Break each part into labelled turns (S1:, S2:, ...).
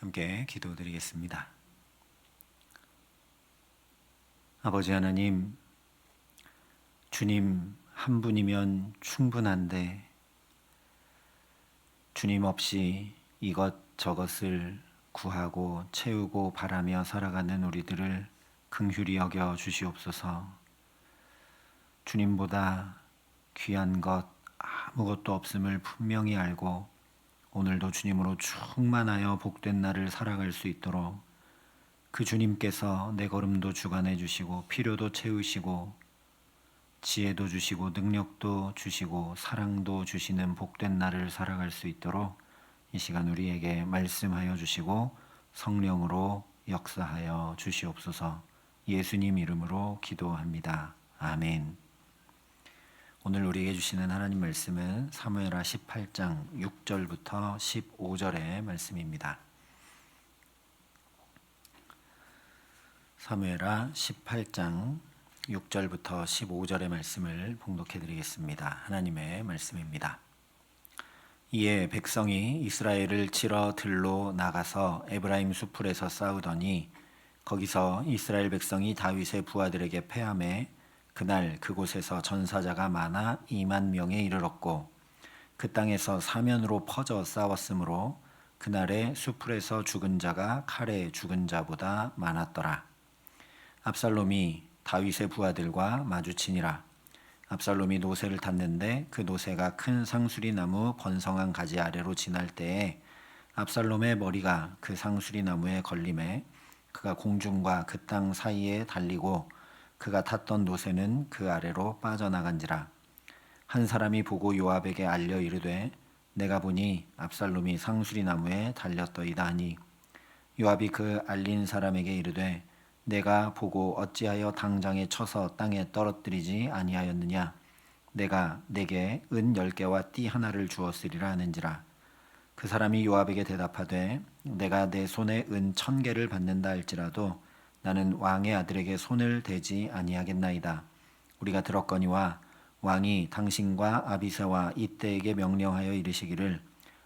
S1: 함께 기도드리겠습니다. 아버지 하나님, 주님 한 분이면 충분한데 주님 없이 이것저것을 구하고 채우고 바라며 살아가는 우리들을 긍휼히 여겨 주시옵소서. 주님보다 귀한 것 아무것도 없음을 분명히 알고 오늘도 주님으로 충만하여 복된 날을 살아갈 수 있도록 그 주님께서 내 걸음도 주관해 주시고 필요도 채우시고 지혜도 주시고 능력도 주시고 사랑도 주시는 복된 날을 살아갈 수 있도록 이 시간 우리에게 말씀하여 주시고 성령으로 역사하여 주시옵소서. 예수님 이름으로 기도합니다. 아멘. 오늘 우리에게 주시는 하나님 말씀은 사무엘하 18장 6절부터 15절의 말씀입니다. 사무엘하 18장 6절부터 15절의 말씀을 봉독해 드리겠습니다. 하나님의 말씀입니다. 이에 백성이 이스라엘을 치러 들로 나가서 에브라임 수풀에서 싸우더니 거기서 이스라엘 백성이 다윗의 부하들에게 패하매 그날 그곳에서 전사자가 많아 2만 명에 이르렀고 그 땅에서 사면으로 퍼져 싸웠으므로 그날에 수풀에서 죽은 자가 칼에 죽은 자보다 많았더라. 압살롬이 다윗의 부하들과 마주치니라. 압살롬이 노새를 탔는데 그 노새가 큰 상수리 나무 번성한 가지 아래로 지날 때에 압살롬의 머리가 그 상수리 나무에 걸림에 그가 공중과 그 땅 사이에 달리고 그가 탔던 노새는 그 아래로 빠져나간지라. 한 사람이 보고 요압에게 알려 이르되 내가 보니 압살롬이 상수리 나무에 달렸더이다 하니 요압이 그 알린 사람에게 이르되 내가 보고 어찌하여 당장에 쳐서 땅에 떨어뜨리지 아니하였느냐. 내가 내게 은 10개와 띠 하나를 주었으리라 하는지라. 그 사람이 요압에게 대답하되 내가 내 손에 은 1000개를 받는다 할지라도 나는 왕의 아들에게 손을 대지 아니하겠나이다. 우리가 들었거니와 왕이 당신과 아비새와 이때에게 명령하여 이르시기를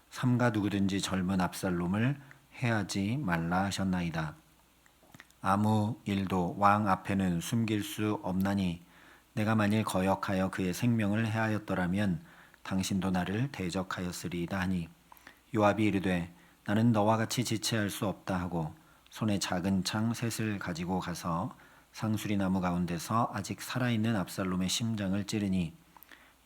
S1: 삼가 누구든지 젊은 압살롬을 해하지 말라 하셨나이다. 아무 일도 왕 앞에는 숨길 수 없나니 내가 만일 거역하여 그의 생명을 해하였더라면 당신도 나를 대적하였으리이다 하니 요압이 이르되 나는 너와 같이 지체할 수 없다 하고 손에 작은 창 셋을 가지고 가서 상수리 나무 가운데서 아직 살아있는 압살롬의 심장을 찌르니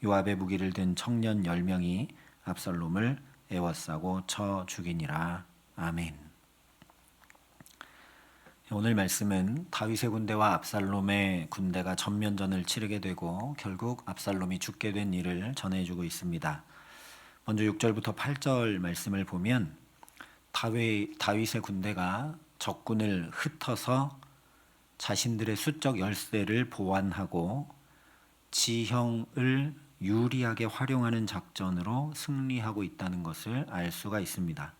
S1: 요압의 무기를 든 청년 10명이 압살롬을 에워싸고 쳐 죽이니라. 아멘. 오늘 말씀은 다윗의 군대와 압살롬의 군대가 전면전을 치르게 되고 결국 압살롬이 죽게 된 일을 전해주고 있습니다. 먼저 6절부터 8절 말씀을 보면 다윗의 군대가 적군을 흩어서 자신들의 수적 열세를 보완하고 지형을 유리하게 활용하는 작전으로 승리하고 있다는 것을 알 수가 있습니다.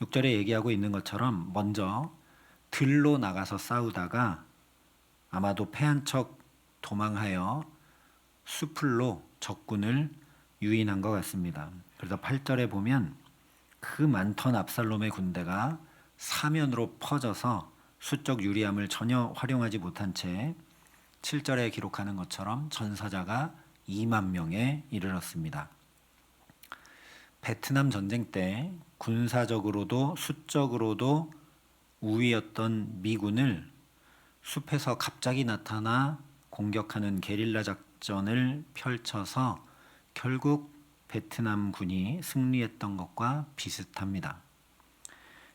S1: 6절에 얘기하고 있는 것처럼 먼저 들로 나가서 싸우다가 아마도 패한 척 도망하여 수풀로 적군을 유인한 것 같습니다. 그래서 8절에 보면 그 많던 압살롬의 군대가 사면으로 퍼져서 수적 유리함을 전혀 활용하지 못한 채 7절에 기록하는 것처럼 전사자가 2만 명에 이르렀습니다. 베트남 전쟁 때 군사적으로도 수적으로도 우위였던 미군을 숲에서 갑자기 나타나 공격하는 게릴라 작전을 펼쳐서 결국 베트남 군이 승리했던 것과 비슷합니다.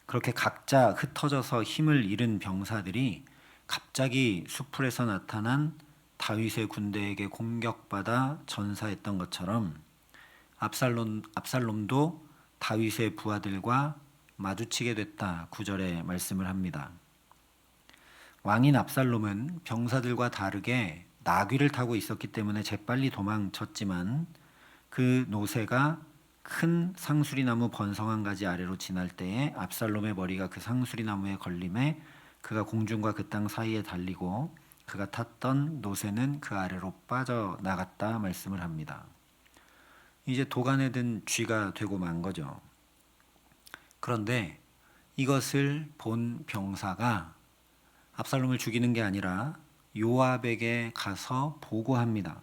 S1: 그렇게 각자 흩어져서 힘을 잃은 병사들이 갑자기 수풀에서 나타난 다윗의 군대에게 공격받아 전사했던 것처럼 압살롬도 다윗의 부하들과 마주치게 됐다. 9절에 말씀을 합니다. 왕인 압살롬은 병사들과 다르게 나귀를 타고 있었기 때문에 재빨리 도망쳤지만 그 노새가 큰 상수리나무 번성한 가지 아래로 지날 때에 압살롬의 머리가 그 상수리나무에 걸림에 그가 공중과 그 땅 사이에 달리고 그가 탔던 노새는 그 아래로 빠져나갔다 말씀을 합니다. 이제 도간에 든 쥐가 되고 만 거죠. 그런데 이것을 본 병사가 압살롬을 죽이는 게 아니라 요압에게 가서 보고합니다.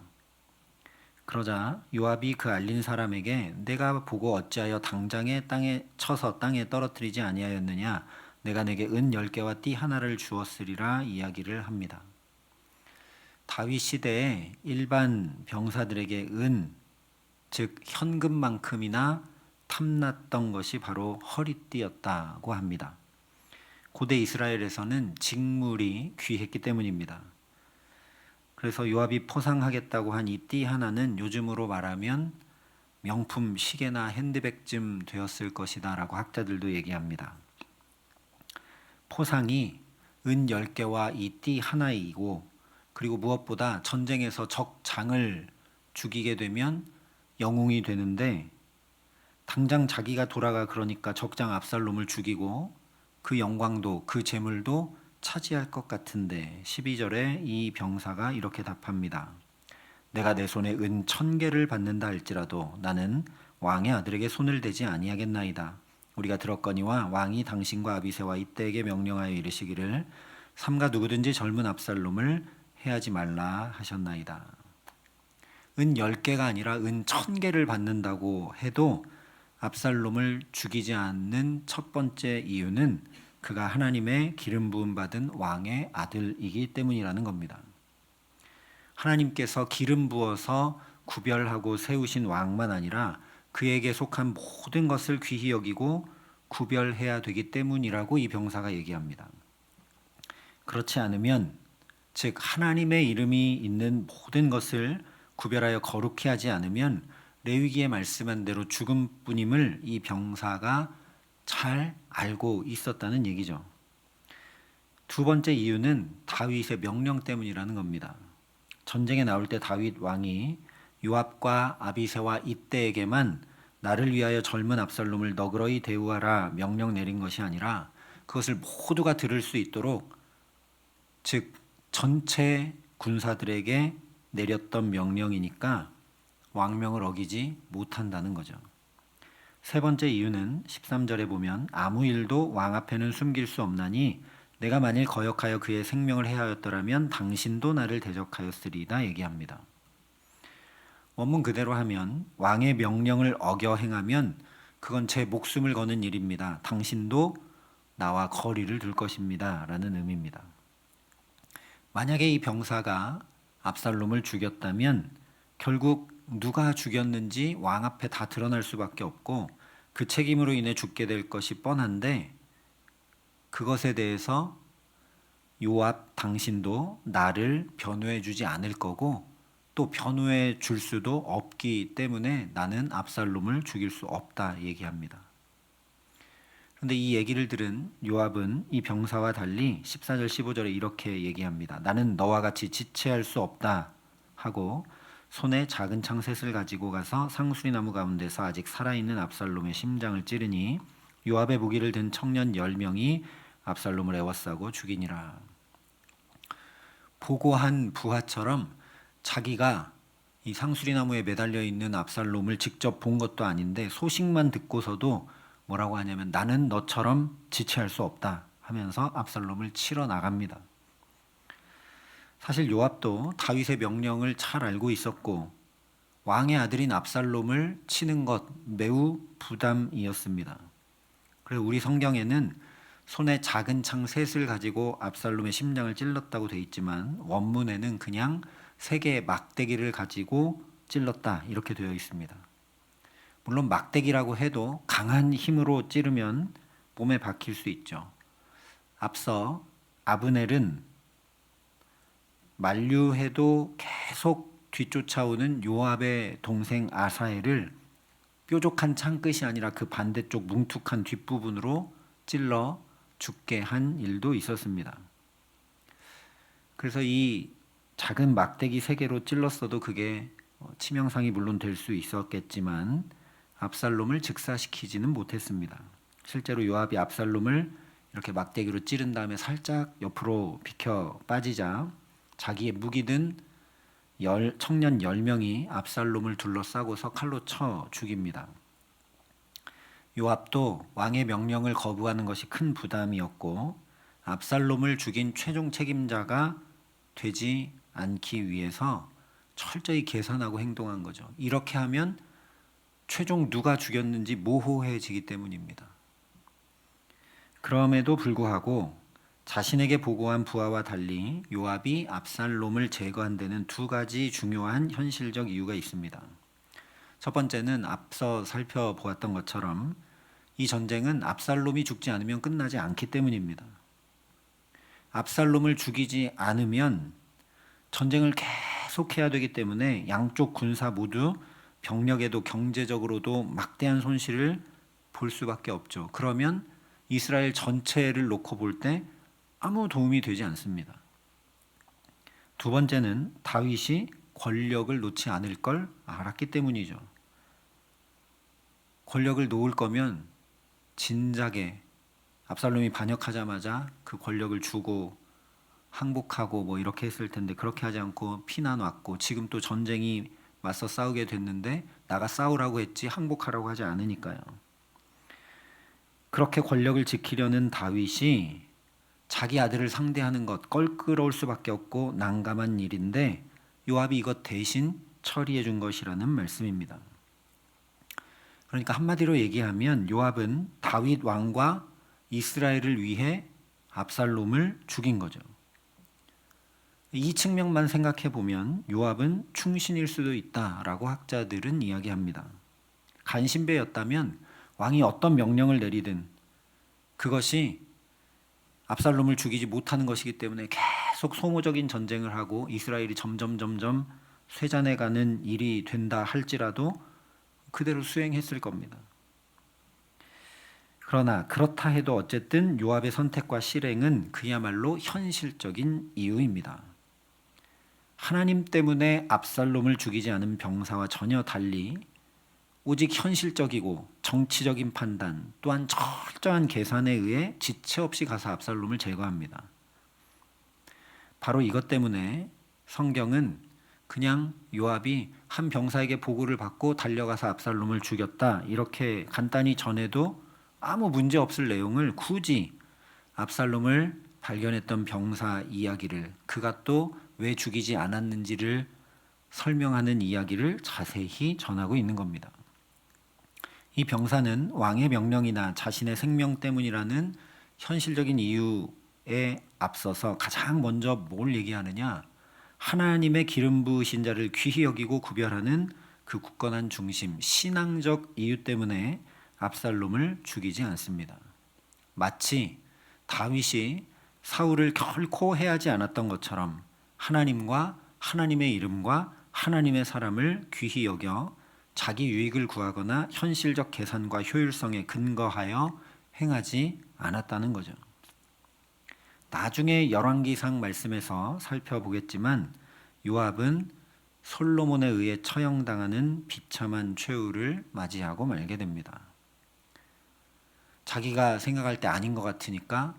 S1: 그러자 요압이 그 알린 사람에게 내가 보고 어찌하여 당장에 땅에 쳐서 땅에 떨어뜨리지 아니하였느냐, 내가 내게 은 10개와 띠 하나를 주었으리라 이야기를 합니다. 다윗 시대에 일반 병사들에게 은, 즉 현금만큼이나 탐났던 것이 바로 허리띠였다고 합니다. 고대 이스라엘에서는 직물이 귀했기 때문입니다. 그래서 요압이 포상하겠다고 한 이 띠 하나는 요즘으로 말하면 명품 시계나 핸드백쯤 되었을 것이다 라고 학자들도 얘기합니다. 포상이 은 10개와 이 띠 하나이고, 그리고 무엇보다 전쟁에서 적장을 죽이게 되면 영웅이 되는데, 당장 자기가 돌아가 그러니까 적장 압살롬을 죽이고 그 영광도 그 재물도 차지할 것 같은데 12절에 이 병사가 이렇게 답합니다. 내가 내 손에 은 1000개를 받는다 할지라도 나는 왕의 아들에게 손을 대지 아니하겠나이다. 우리가 들었거니와 왕이 당신과 아비새와 이때에게 명령하여 이르시기를 삼가 누구든지 젊은 압살롬을 해하지 말라 하셨나이다. 은 10개가 아니라 은 1000개를 받는다고 해도 압살롬을 죽이지 않는 첫 번째 이유는 그가 하나님의 기름 부음 받은 왕의 아들이기 때문이라는 겁니다. 하나님께서 기름 부어서 구별하고 세우신 왕만 아니라 그에게 속한 모든 것을 귀히 여기고 구별해야 되기 때문이라고 이 병사가 얘기합니다. 그렇지 않으면, 즉 하나님의 이름이 있는 모든 것을 구별하여 거룩히 하지 않으면 레위기에 말씀한 대로 죽음뿐임을 이 병사가 잘 알고 있었다는 얘기죠. 두 번째 이유는 다윗의 명령 때문이라는 겁니다. 전쟁에 나올 때 다윗 왕이 요압과 아비새와 이때에게만 나를 위하여 젊은 압살롬을 너그러이 대우하라 명령 내린 것이 아니라 그것을 모두가 들을 수 있도록, 즉 전체 군사들에게 내렸던 명령이니까 왕명을 어기지 못한다는 거죠. 세 번째 이유는 13절에 보면 아무 일도 왕 앞에는 숨길 수 없나니 내가 만일 거역하여 그의 생명을 해하였더라면 당신도 나를 대적하였으리이다 얘기합니다. 원문 그대로 하면 왕의 명령을 어겨 행하면 그건 제 목숨을 거는 일입니다. 당신도 나와 거리를 둘 것입니다 라는 의미입니다. 만약에 이 병사가 압살롬을 죽였다면 결국 누가 죽였는지 왕 앞에 다 드러날 수밖에 없고 그 책임으로 인해 죽게 될 것이 뻔한데, 그것에 대해서 요압 당신도 나를 변호해 주지 않을 거고 또 변호해 줄 수도 없기 때문에 나는 압살롬을 죽일 수 없다 얘기합니다. 그런데 이 얘기를 들은 요압은 이 병사와 달리 14절 15절에 이렇게 얘기합니다. 나는 너와 같이 지체할 수 없다 하고 손에 작은 창셋을 가지고 가서 상수리나무 가운데서 아직 살아있는 압살롬의 심장을 찌르니 요압의 무기를 든 청년 10명이 압살롬을 에워싸고 죽이니라. 보고한 부하처럼 자기가 이 상수리나무에 매달려 있는 압살롬을 직접 본 것도 아닌데 소식만 듣고서도 뭐라고 하냐면 나는 너처럼 지체할 수 없다 하면서 압살롬을 치러 나갑니다. 사실 요압도 다윗의 명령을 잘 알고 있었고 왕의 아들인 압살롬을 치는 것 매우 부담이었습니다. 그래서 우리 성경에는 손에 작은 창 셋을 가지고 압살롬의 심장을 찔렀다고 돼 있지만 원문에는 그냥 3개의 막대기를 가지고 찔렀다 이렇게 되어 있습니다. 물론 막대기라고 해도 강한 힘으로 찌르면 몸에 박힐 수 있죠. 앞서 아브넬은 만류해도 계속 뒤쫓아오는 요압의 동생 아사엘을 뾰족한 창끝이 아니라 그 반대쪽 뭉툭한 뒷부분으로 찔러 죽게 한 일도 있었습니다. 그래서 이 작은 막대기 3개로 찔렀어도 그게 치명상이 물론 될 수 있었겠지만 압살롬을 즉사시키지는 못했습니다. 실제로 요압이 압살롬을 이렇게 막대기로 찌른 다음에 살짝 옆으로 비켜 빠지자 자기의 무기든 청년 10명이 압살롬을 둘러싸고서 칼로 쳐 죽입니다. 요압도 왕의 명령을 거부하는 것이 큰 부담이었고 압살롬을 죽인 최종 책임자가 되지 않기 위해서 철저히 계산하고 행동한 거죠. 이렇게 하면 최종 누가 죽였는지 모호해지기 때문입니다. 그럼에도 불구하고 자신에게 보고한 부하와 달리 요압이 압살롬을 제거한 데는 두 가지 중요한 현실적 이유가 있습니다. 첫 번째는 앞서 살펴보았던 것처럼 이 전쟁은 압살롬이 죽지 않으면 끝나지 않기 때문입니다. 압살롬을 죽이지 않으면 전쟁을 계속해야 되기 때문에 양쪽 군사 모두 병력에도 경제적으로도 막대한 손실을 볼 수밖에 없죠. 그러면 이스라엘 전체를 놓고 볼 때 아무 도움이 되지 않습니다. 두 번째는 다윗이 권력을 놓지 않을 걸 알았기 때문이죠. 권력을 놓을 거면 진작에 압살롬이 반역하자마자 그 권력을 주고 항복하고 뭐 이렇게 했을 텐데 그렇게 하지 않고 피나놨고 지금 또 전쟁이 맞서 싸우게 됐는데 나가 싸우라고 했지 항복하라고 하지 않으니까요. 그렇게 권력을 지키려는 다윗이 자기 아들을 상대하는 것 껄끄러울 수밖에 없고 난감한 일인데 요압이 이것 대신 처리해 준 것이라는 말씀입니다. 그러니까 한마디로 얘기하면 요압은 다윗 왕과 이스라엘을 위해 압살롬을 죽인 거죠. 이 측면만 생각해 보면 요압은 충신일 수도 있다라고 학자들은 이야기합니다. 간신배였다면 왕이 어떤 명령을 내리든 그것이 압살롬을 죽이지 못하는 것이기 때문에 계속 소모적인 전쟁을 하고 이스라엘이 점점 쇠잔해가는 일이 된다 할지라도 그대로 수행했을 겁니다. 그러나 그렇다 해도 어쨌든 요압의 선택과 실행은 그야말로 현실적인 이유입니다. 하나님 때문에 압살롬을 죽이지 않은 병사와 전혀 달리 오직 현실적이고 정치적인 판단 또한 철저한 계산에 의해 지체 없이 가서 압살롬을 제거합니다. 바로 이것 때문에 성경은 그냥 요압이 한 병사에게 보고를 받고 달려가서 압살롬을 죽였다 이렇게 간단히 전해도 아무 문제 없을 내용을 굳이 압살롬을 발견했던 병사 이야기를 그가 또 왜 죽이지 않았는지를 설명하는 이야기를 자세히 전하고 있는 겁니다. 이 병사는 왕의 명령이나 자신의 생명 때문이라는 현실적인 이유에 앞서서 가장 먼저 뭘 얘기하느냐? 하나님의 기름 부으신 자를 귀히 여기고 구별하는 그 굳건한 중심, 신앙적 이유 때문에 압살롬을 죽이지 않습니다. 마치 다윗이 사울을 결코 해하지 않았던 것처럼 하나님과 하나님의 이름과 하나님의 사람을 귀히 여겨 자기 유익을 구하거나 현실적 계산과 효율성에 근거하여 행하지 않았다는 거죠. 나중에 열왕기상 말씀에서 살펴보겠지만 요압은 솔로몬에 의해 처형당하는 비참한 최후를 맞이하고 말게 됩니다. 자기가 생각할 때 아닌 것 같으니까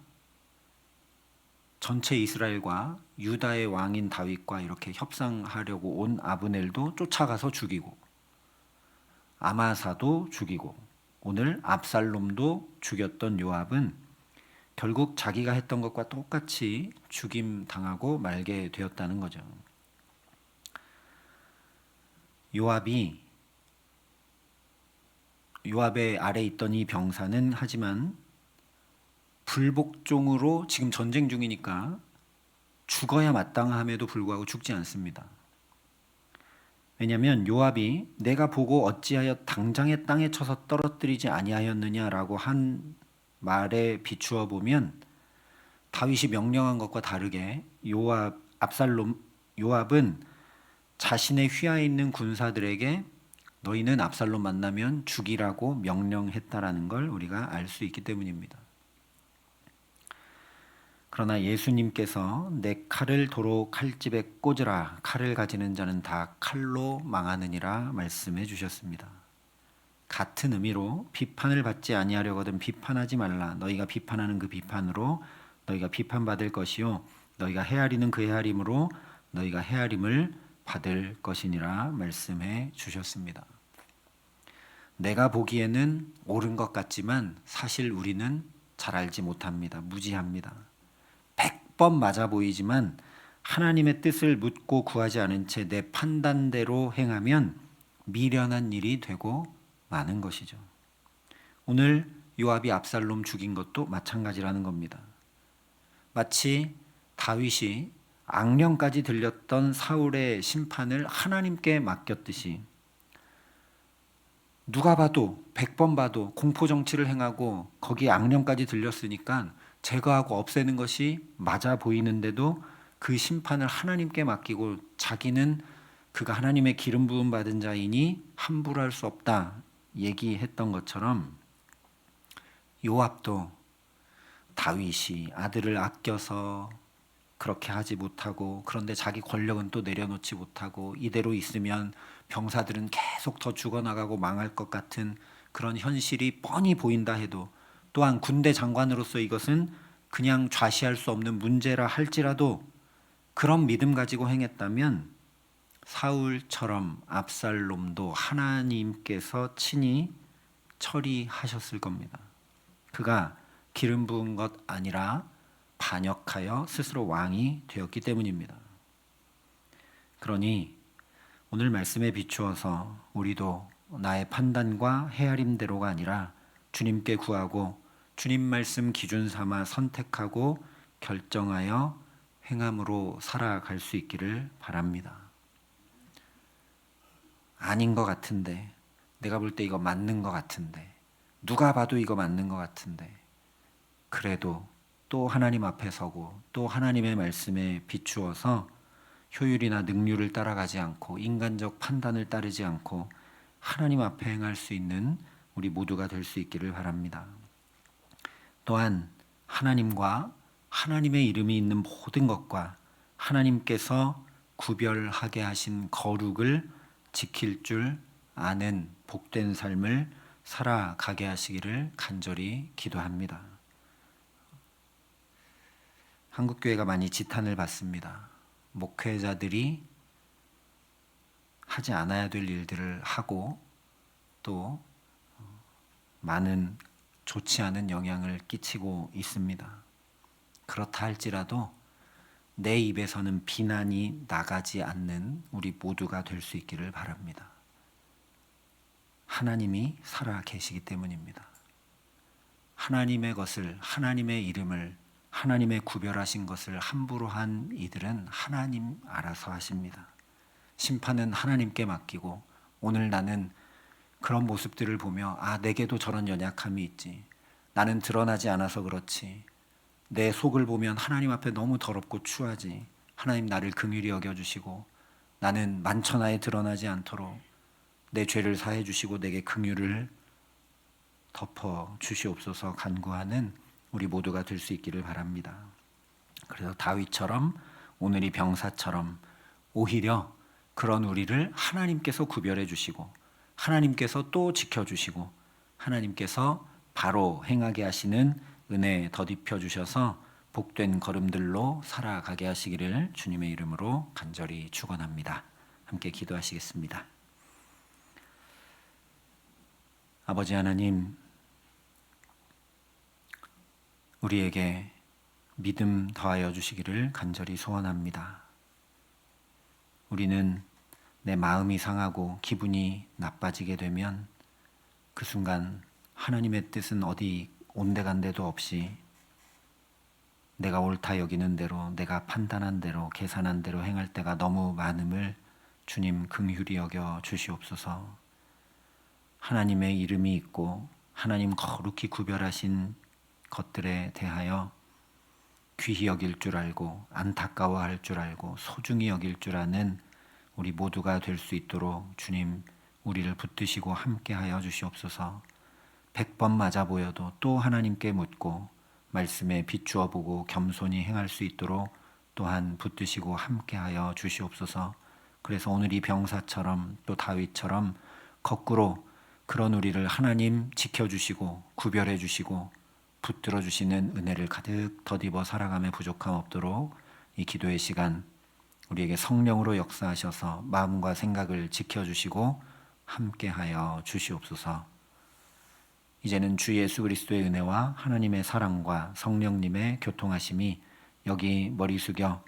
S1: 전체 이스라엘과 유다의 왕인 다윗과 이렇게 협상하려고 온 아브넬도 쫓아가서 죽이고 아마사도 죽이고 오늘 압살롬도 죽였던 요압은 결국 자기가 했던 것과 똑같이 죽임 당하고 말게 되었다는 거죠. 요압의 아래 있던 이 병사는 하지만 불복종으로 지금 전쟁 중이니까 죽어야 마땅함에도 불구하고 죽지 않습니다. 왜냐하면 요압이 내가 보고 어찌하여 당장의 땅에 쳐서 떨어뜨리지 아니하였느냐라고 한 말에 비추어 보면 다윗이 명령한 것과 다르게 요압은 자신의 휘하에 있는 군사들에게 너희는 압살롬 만나면 죽이라고 명령했다라는 걸 우리가 알 수 있기 때문입니다. 그러나 예수님께서 내 칼을 도로 칼집에 꽂으라 칼을 가지는 자는 다 칼로 망하느니라 말씀해 주셨습니다. 같은 의미로 비판을 받지 아니하려거든 비판하지 말라. 너희가 비판하는 그 비판으로 너희가 비판받을 것이요 너희가 헤아리는 그 헤아림으로 너희가 헤아림을 받을 것이니라 말씀해 주셨습니다. 내가 보기에는 옳은 것 같지만 사실 우리는 잘 알지 못합니다. 무지합니다. 100번 맞아 보이지만 하나님의 뜻을 묻고 구하지 않은 채 내 판단대로 행하면 미련한 일이 되고 마는 것이죠. 오늘 요압이 압살롬 죽인 것도 마찬가지라는 겁니다. 마치 다윗이 악령까지 들렸던 사울의 심판을 하나님께 맡겼듯이 누가 봐도 100번 봐도 공포정치를 행하고 거기에 악령까지 들렸으니까 제거하고 없애는 것이 맞아 보이는데도 그 심판을 하나님께 맡기고 자기는 그가 하나님의 기름 부음 받은 자이니 함부로 할 수 없다 얘기했던 것처럼 요압도 다윗이 아들을 아껴서 그렇게 하지 못하고 그런데 자기 권력은 또 내려놓지 못하고 이대로 있으면 병사들은 계속 더 죽어나가고 망할 것 같은 그런 현실이 뻔히 보인다 해도 또한 군대 장관으로서 이것은 그냥 좌시할 수 없는 문제라 할지라도 그런 믿음 가지고 행했다면 사울처럼 압살롬도 하나님께서 친히 처리하셨을 겁니다. 그가 기름 부은 것 아니라 반역하여 스스로 왕이 되었기 때문입니다. 그러니 오늘 말씀에 비추어서 우리도 나의 판단과 헤아림대로가 아니라 주님께 구하고 주님 말씀 기준 삼아 선택하고 결정하여 행함으로 살아갈 수 있기를 바랍니다. 아닌 것 같은데, 내가 볼 때 이거 맞는 것 같은데, 누가 봐도 이거 맞는 것 같은데, 그래도 또 하나님 앞에 서고 또 하나님의 말씀에 비추어서 효율이나 능률을 따라가지 않고 인간적 판단을 따르지 않고 하나님 앞에 행할 수 있는 우리 모두가 될 수 있기를 바랍니다. 또한 하나님과 하나님의 이름이 있는 모든 것과 하나님께서 구별하게 하신 거룩을 지킬 줄 아는 복된 삶을 살아가게 하시기를 간절히 기도합니다. 한국교회가 많이 지탄을 받습니다. 목회자들이 하지 않아야 될 일들을 하고 또 많은 좋지 않은 영향을 끼치고 있습니다. 그렇다 할지라도 내 입에서는 비난이 나가지 않는 우리 모두가 될 수 있기를 바랍니다. 하나님이 살아 계시기 때문입니다. 하나님의 것을, 하나님의 이름을, 하나님의 구별하신 것을 함부로 한 이들은 하나님 알아서 하십니다. 심판은 하나님께 맡기고 오늘 나는 그런 모습들을 보며 내게도 저런 연약함이 있지. 나는 드러나지 않아서 그렇지. 내 속을 보면 하나님 앞에 너무 더럽고 추하지. 하나님 나를 긍휼히 여겨주시고 나는 만천하에 드러나지 않도록 내 죄를 사해 주시고 내게 긍휼을 덮어 주시옵소서 간구하는 우리 모두가 될 수 있기를 바랍니다. 그래서 다윗처럼 오늘 이 병사처럼 오히려 그런 우리를 하나님께서 구별해 주시고 하나님께서 또 지켜주시고 하나님께서 바로 행하게 하시는 은혜 덧입혀 주셔서 복된 걸음들로 살아가게 하시기를 주님의 이름으로 간절히 축원합니다. 함께 기도하시겠습니다. 아버지 하나님, 우리에게 믿음 더하여 주시기를 간절히 소원합니다. 우리는 내 마음이 상하고 기분이 나빠지게 되면 그 순간 하나님의 뜻은 어디 온데간데도 없이 내가 옳다 여기는 대로, 내가 판단한 대로, 계산한 대로 행할 때가 너무 많음을 주님 긍휼히 여겨 주시옵소서. 하나님의 이름이 있고 하나님 거룩히 구별하신 것들에 대하여 귀히 여길 줄 알고 안타까워할 줄 알고 소중히 여길 줄 아는 우리 모두가 될 수 있도록 주님 우리를 붙드시고 함께하여 주시옵소서. 100번 맞아 보여도 또 하나님께 묻고 말씀에 비추어 보고 겸손히 행할 수 있도록 또한 붙드시고 함께하여 주시옵소서. 그래서 오늘 이 병사처럼 또 다윗처럼 거꾸로 그런 우리를 하나님 지켜주시고 구별해 주시고 붙들어 주시는 은혜를 가득 덧입어 살아감에 부족함 없도록 이 기도의 시간 우리에게 성령으로 역사하셔서 마음과 생각을 지켜주시고 함께하여 주시옵소서. 이제는 주 예수 그리스도의 은혜와 하나님의 사랑과 성령님의 교통하심이 여기 머리 숙여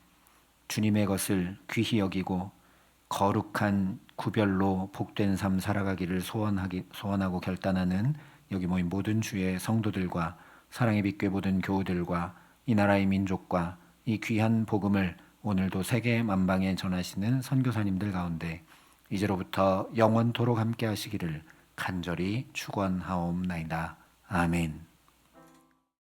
S1: 주님의 것을 귀히 여기고 거룩한 구별로 복된 삶 살아가기를 소원하고 결단하는 여기 모인 모든 주의 성도들과 사랑의 빛교회 모든 교우들과 이 나라의 민족과 이 귀한 복음을 오늘도 세계 만방에 전하시는 선교사님들 가운데 이제로부터 영원토록 함께 하시기를 간절히 축원하옵나이다. 아멘.